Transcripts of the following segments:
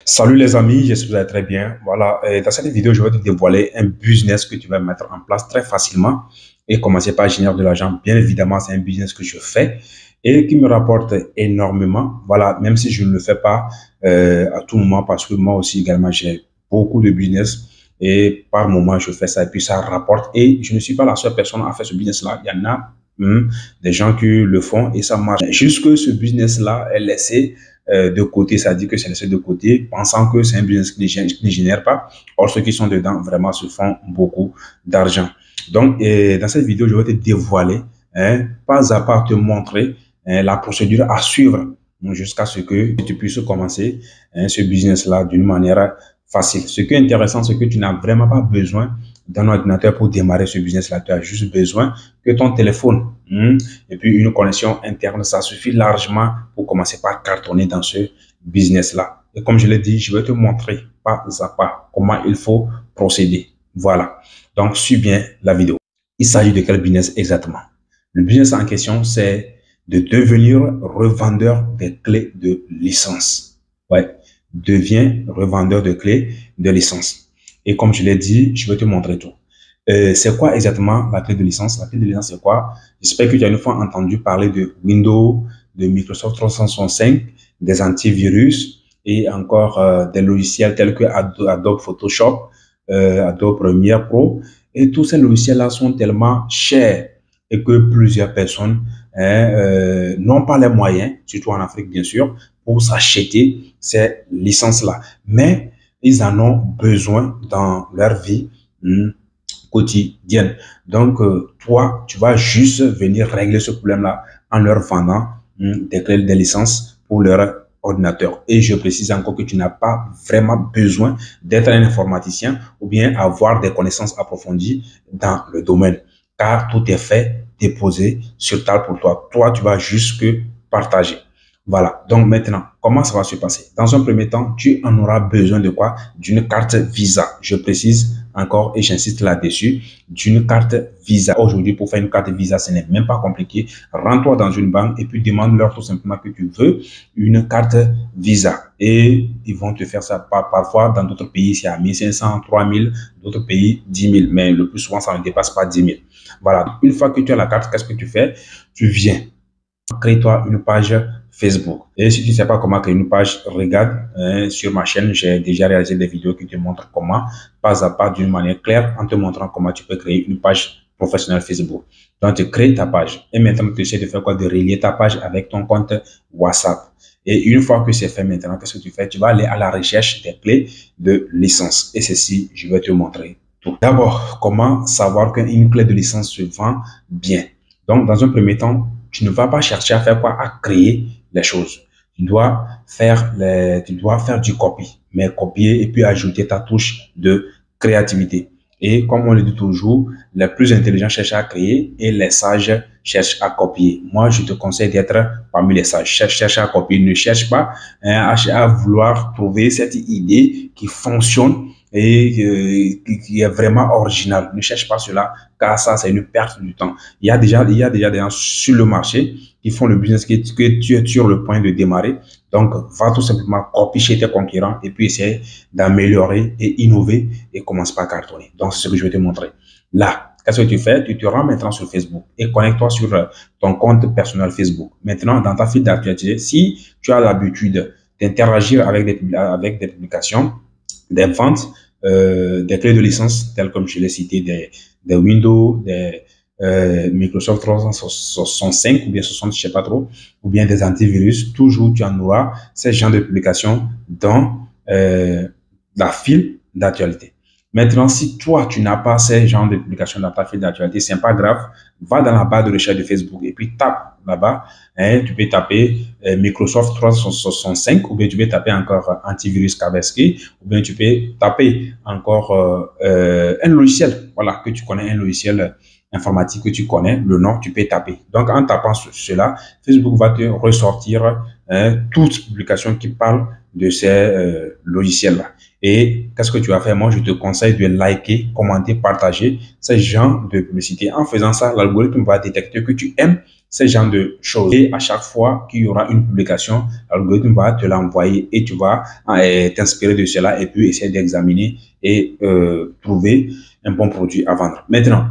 Salut les amis, j'espère que vous allez très bien. Voilà, dans cette vidéo, je vais te dévoiler un business que tu vas mettre en place très facilement et commencer par générer de l'argent. Bien évidemment, c'est un business que je fais et qui me rapporte énormément. Voilà, même si je ne le fais pas à tout moment parce que moi aussi également, j'ai beaucoup de business et par moment, je fais ça et puis ça rapporte. Et je ne suis pas la seule personne à faire ce business-là. Il y en a des gens qui le font et ça marche. Juste que ce business-là est laissé de côté, ça dit que c'est laissé de côté, pensant que c'est un business qui ne génère pas. Or, ceux qui sont dedans, vraiment, se font beaucoup d'argent. Donc, dans cette vidéo, je vais te dévoiler, pas à pas te montrer la procédure à suivre jusqu'à ce que tu puisses commencer ce business-là d'une manière facile. Ce qui est intéressant, c'est que tu n'as vraiment pas besoin d'un ordinateur pour démarrer ce business-là. Tu as juste besoin que ton téléphone et puis une connexion interne, ça suffit largement pour commencer par cartonner dans ce business-là. Et comme je l'ai dit, je vais te montrer pas à pas comment il faut procéder. Voilà. Donc, suis bien la vidéo. Il s'agit de quel business exactement? Le business en question, c'est de devenir revendeur des clés de licence. Ouais. Deviens revendeur de clés de licence. Et comme je l'ai dit, je vais te montrer tout. C'est quoi exactement la clé de licence? La clé de licence, c'est quoi? J'espère que tu as une fois entendu parler de Windows, de Microsoft 365, des antivirus et encore des logiciels tels que Adobe Photoshop, Adobe Premiere Pro. Et tous ces logiciels-là sont tellement chers et que plusieurs personnes n'ont pas les moyens, surtout en Afrique bien sûr, pour s'acheter ces licences-là. Mais ils en ont besoin dans leur vie quotidienne. Donc, toi, tu vas juste venir régler ce problème-là en leur vendant des clés de licence pour leur ordinateur. Et je précise encore que tu n'as pas vraiment besoin d'être un informaticien ou bien avoir des connaissances approfondies dans le domaine, car tout est fait, déposé sur table pour toi. Toi, tu vas juste que partager. Voilà. Donc maintenant, comment ça va se passer? Dans un premier temps, tu en auras besoin de quoi? D'une carte Visa. Je précise encore et j'insiste là-dessus, d'une carte Visa. Aujourd'hui, pour faire une carte Visa, ce n'est même pas compliqué. Rends-toi dans une banque et puis demande-leur tout simplement que tu veux une carte Visa. Et ils vont te faire ça. Parfois, dans d'autres pays, c'est à 1500, 3000, d'autres pays, 10 000. Mais le plus souvent, ça ne dépasse pas 10 000. Voilà. Une fois que tu as la carte, qu'est-ce que tu fais? Tu viens. Crée-toi une page Facebook. Et si tu ne sais pas comment créer une page, regarde sur ma chaîne, j'ai déjà réalisé des vidéos qui te montrent comment, pas à pas, d'une manière claire, en te montrant comment tu peux créer une page professionnelle Facebook. Donc, tu crées ta page. Et maintenant, tu essaies de faire quoi? De relier ta page avec ton compte WhatsApp. Et une fois que c'est fait maintenant, qu'est-ce que tu fais? Tu vas aller à la recherche des clés de licence. Et ceci, je vais te montrer tout. D'abord, comment savoir qu'une clé de licence se vend bien? Donc, dans un premier temps, tu ne vas pas chercher à faire quoi? À créer les choses. Tu dois faire du copy, mais copier et puis ajouter ta touche de créativité. Et comme on le dit toujours, les plus intelligents cherchent à créer et les sages cherchent à copier. Moi, je te conseille d'être parmi les sages. Cherche à copier. Ne cherche pas à vouloir trouver cette idée qui fonctionne et qui est vraiment original. Ne cherche pas cela, car ça, c'est une perte du temps. Il y a déjà des gens sur le marché qui font le business que tu es sur le point de démarrer. Donc, va tout simplement copier chez tes concurrents et puis essayer d'améliorer et innover et commence par cartonner. Donc, c'est ce que je vais te montrer. Là, qu'est-ce que tu fais? Tu te rends maintenant sur Facebook et connecte-toi sur ton compte personnel Facebook. Maintenant, dans ta file d'actualité, si tu as l'habitude d'interagir avec des publications, des ventes, des clés de licence, telles comme je l'ai cité, des Windows, des Microsoft 365 ou bien 60, je sais pas trop, ou bien des antivirus, toujours tu en auras ces genres de publications dans la file d'actualité. Maintenant, si toi, tu n'as pas ces genres de publications dans ta file d'actualité, c'est pas grave, va dans la barre de recherche de Facebook et puis tape là-bas. Tu peux taper Microsoft 365 ou bien tu peux taper encore antivirus Kaspersky ou bien tu peux taper encore un logiciel, voilà, que tu connais, un logiciel informatique que tu connais, le nom, tu peux taper. Donc, en tapant cela, Facebook va te ressortir toute publication qui parle de ces logiciels-là. Et qu'est-ce que tu vas faire? Moi, je te conseille de liker, commenter, partager ces genres de publicité. En faisant ça, l'algorithme va détecter que tu aimes ce genre de choses. Et à chaque fois qu'il y aura une publication, l'algorithme va te l'envoyer et tu vas t'inspirer de cela et puis essayer d'examiner et trouver un bon produit à vendre. Maintenant,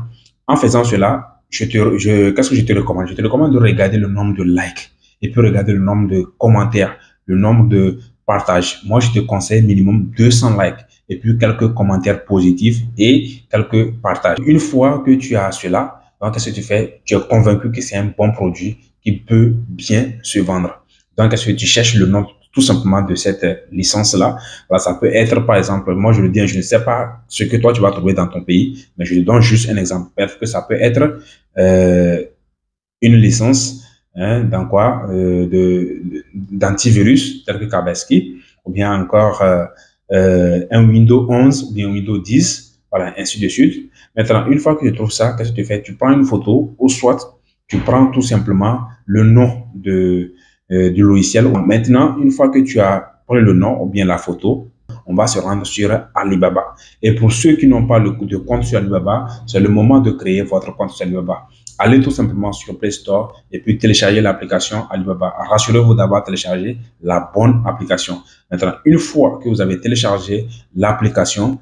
en faisant cela, qu'est-ce que je te recommande? Je te recommande de regarder le nombre de likes et puis regarder le nombre de commentaires, le nombre de partages. Moi, je te conseille minimum 200 likes et puis quelques commentaires positifs et quelques partages. Une fois que tu as cela, donc, qu'est-ce que tu fais? Tu es convaincu que c'est un bon produit qui peut bien se vendre. Donc, est-ce que tu cherches le nom tout simplement de cette licence-là? Voilà, ça peut être, par exemple, moi je le dis, je ne sais pas ce que toi tu vas trouver dans ton pays, mais je te donne juste un exemple. Peut-être que ça peut être une licence dans quoi d'antivirus tel que Kaspersky, ou bien encore un Windows 11 ou bien Windows 10, voilà, ainsi de suite. Maintenant, une fois que tu trouves ça, qu'est-ce que tu fais? Tu prends une photo ou soit tu prends tout simplement le nom du logiciel. Maintenant, une fois que tu as pris le nom ou bien la photo, on va se rendre sur Alibaba. Et pour ceux qui n'ont pas de compte sur Alibaba, c'est le moment de créer votre compte sur Alibaba. Allez tout simplement sur Play Store et puis téléchargez l'application Alibaba. Rassurez-vous d'avoir téléchargé la bonne application. Maintenant, une fois que vous avez téléchargé l'application,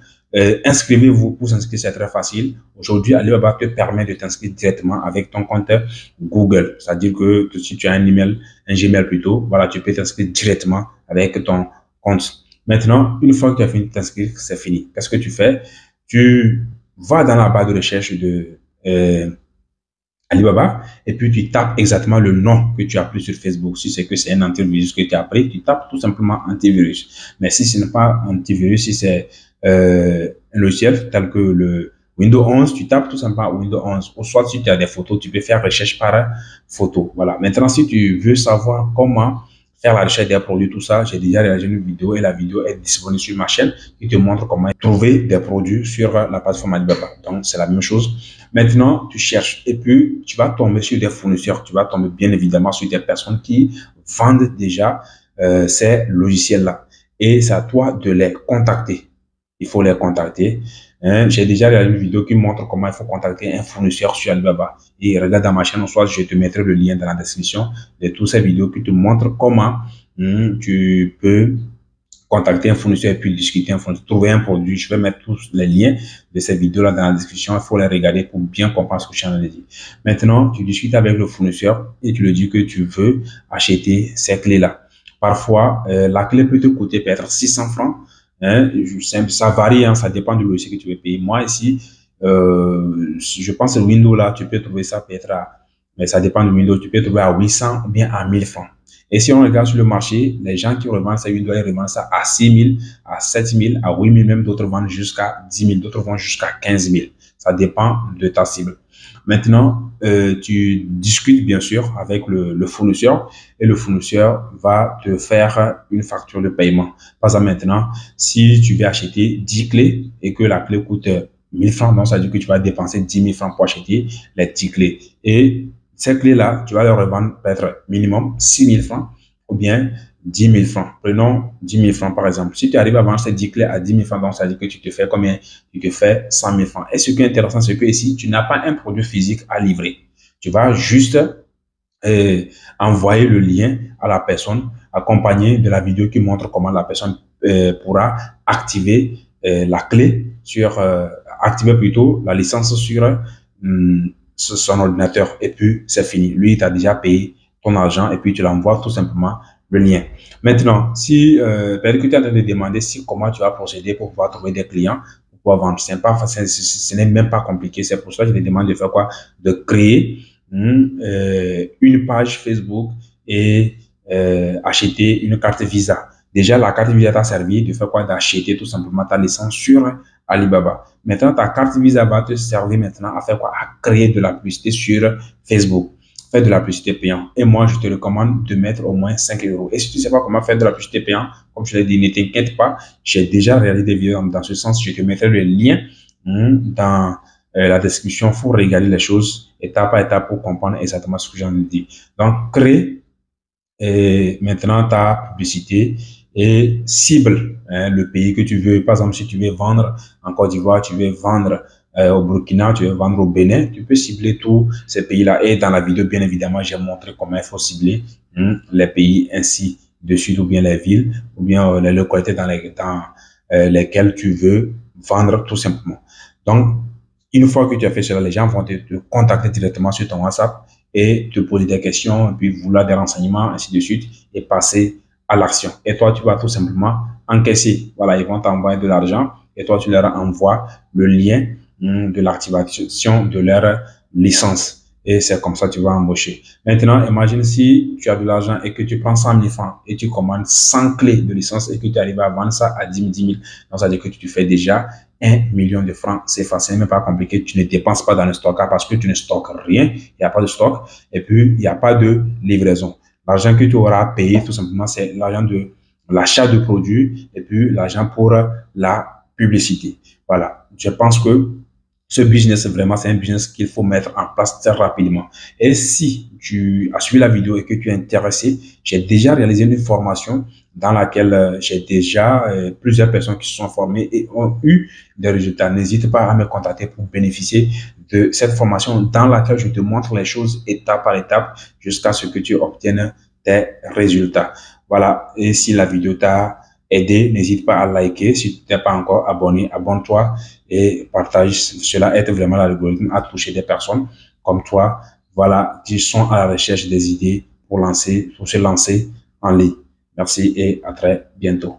inscrivez-vous. Pour s'inscrire, c'est très facile. Aujourd'hui, Alibaba te permet de t'inscrire directement avec ton compte Google. C'est-à-dire que si tu as un email, un Gmail plutôt, voilà, tu peux t'inscrire directement avec ton compte. Maintenant, une fois que tu as fini de t'inscrire, c'est fini. Qu'est-ce que tu fais? Tu vas dans la barre de recherche de Alibaba et puis tu tapes exactement le nom que tu as pris sur Facebook. Si c'est que c'est un antivirus que tu as pris, tu tapes tout simplement antivirus. Mais si ce n'est pas antivirus, si c'est un logiciel tel que le Windows 11, tu tapes tout simplement Windows 11. Ou soit si tu as des photos, tu peux faire recherche par photo. Voilà. Maintenant, si tu veux savoir comment faire la recherche des produits, tout ça, j'ai déjà réalisé une vidéo et la vidéo est disponible sur ma chaîne qui te montre comment trouver des produits sur la plateforme Alibaba. Donc, c'est la même chose. Maintenant, tu cherches et puis tu vas tomber sur des fournisseurs. Tu vas tomber bien évidemment sur des personnes qui vendent déjà ces logiciels-là. Et c'est à toi de les contacter. Il faut les contacter. J'ai déjà réalisé une vidéo qui montre comment il faut contacter un fournisseur sur Alibaba. Et regarde dans ma chaîne, soit je te mettrai le lien dans la description de toutes ces vidéos qui te montrent comment tu peux contacter un fournisseur et puis discuter un fournisseur, trouver un produit. Je vais mettre tous les liens de ces vidéos-là dans la description. Il faut les regarder pour bien comprendre ce que je suis en train de dire. Maintenant, tu discutes avec le fournisseur et tu lui dis que tu veux acheter ces clés-là. Parfois, la clé peut te coûter peut-être 600 francs. Ça varie, ça dépend du logiciel que tu veux payer. Moi, ici, je pense que Windows, là, tu peux trouver ça peut-être mais ça dépend de Windows, tu peux trouver à 800 ou bien à 1000 francs. Et si on regarde sur le marché, les gens qui revendent ça Windows, ils revendent ça à 6 000, à 7 000, à 8 000, même d'autres vendent jusqu'à 10 000, d'autres vendent jusqu'à 15 000. Ça dépend de ta cible. Maintenant, tu discutes bien sûr avec le fournisseur et le fournisseur va te faire une facture de paiement. Par exemple, maintenant, si tu veux acheter 10 clés et que la clé coûte 1000 francs, donc ça veut dire que tu vas dépenser 10 000 francs pour acheter les 10 clés. Et ces clés-là, tu vas les revendre peut-être minimum 6 000 francs ou bien 10 000 francs. Prenons 10 000 francs par exemple. Si tu arrives à vendre ces 10 clés à 10 000 francs, donc ça veut dire que tu te fais combien? Tu te fais 100 000 francs. Et ce qui est intéressant, c'est que ici, tu n'as pas un produit physique à livrer. Tu vas juste envoyer le lien à la personne accompagné de la vidéo qui montre comment la personne pourra activer la clé sur, activer plutôt la licence sur son ordinateur et puis c'est fini. Lui, il t'a déjà payé ton argent et puis tu l'envoies tout simplement le lien. Maintenant, si peut-être que tu es en train de demander comment tu vas procéder pour pouvoir trouver des clients, pour pouvoir vendre, ce n'est même pas compliqué. C'est pour ça que je te demande de faire quoi? De créer une page Facebook et acheter une carte Visa. Déjà, la carte Visa t'a servi de faire quoi? D'acheter tout simplement ta licence sur Alibaba. Maintenant, ta carte Visa va te servir maintenant à faire quoi? À créer de la publicité sur Facebook. Faire de la publicité payante. Et moi, je te recommande de mettre au moins 5 euros. Et si tu ne sais pas comment faire de la publicité payante, comme je l'ai dit, ne t'inquiète pas. J'ai déjà réalisé des vidéos dans ce sens. Je te mettrai le lien dans la description. Il faut regarder les choses étape par étape pour comprendre exactement ce que j'en ai dit. Donc, crée maintenant ta publicité et cible le pays que tu veux. Par exemple, si tu veux vendre en Côte d'Ivoire, tu veux vendre au Burkina, tu veux vendre au Bénin, tu peux cibler tous ces pays-là. Et dans la vidéo, bien évidemment, j'ai montré comment il faut cibler les pays ainsi de suite, ou bien les villes, ou bien les localités dans lesquelles tu veux vendre tout simplement. Donc, une fois que tu as fait cela, les gens vont te contacter directement sur ton WhatsApp et te poser des questions, et puis vouloir des renseignements, ainsi de suite, et passer à l'action. Et toi, tu vas tout simplement encaisser. Voilà, ils vont t'envoyer de l'argent et toi, tu leur envoies le lien de l'activation de leur licence. Et c'est comme ça que tu vas embaucher. Maintenant, imagine si tu as de l'argent et que tu prends 100 000 francs et tu commandes 100 clés de licence et que tu arrives à vendre ça à 10 000. Donc, ça veut dire que tu fais déjà 1 million de francs. C'est facile, mais pas compliqué. Tu ne dépenses pas dans le stock parce que tu ne stockes rien. Il n'y a pas de stock. Et puis, il n'y a pas de livraison. L'argent que tu auras payé, tout simplement, c'est l'argent de l'achat de produits et puis l'argent pour la publicité. Voilà. Je pense que ce business, vraiment, c'est un business qu'il faut mettre en place très rapidement. Et si tu as suivi la vidéo et que tu es intéressé, j'ai déjà réalisé une formation dans laquelle j'ai déjà plusieurs personnes qui se sont formées et ont eu des résultats. N'hésite pas à me contacter pour bénéficier de cette formation dans laquelle je te montre les choses étape par étape jusqu'à ce que tu obtiennes tes résultats. Voilà. Et si la vidéo t'a aidé, n'hésite pas à liker. Si tu n'es pas encore abonné, abonne-toi et partage. Cela aide vraiment l'algorithme à toucher des personnes comme toi, voilà, qui sont à la recherche des idées pour se lancer en ligne. Merci et à très bientôt.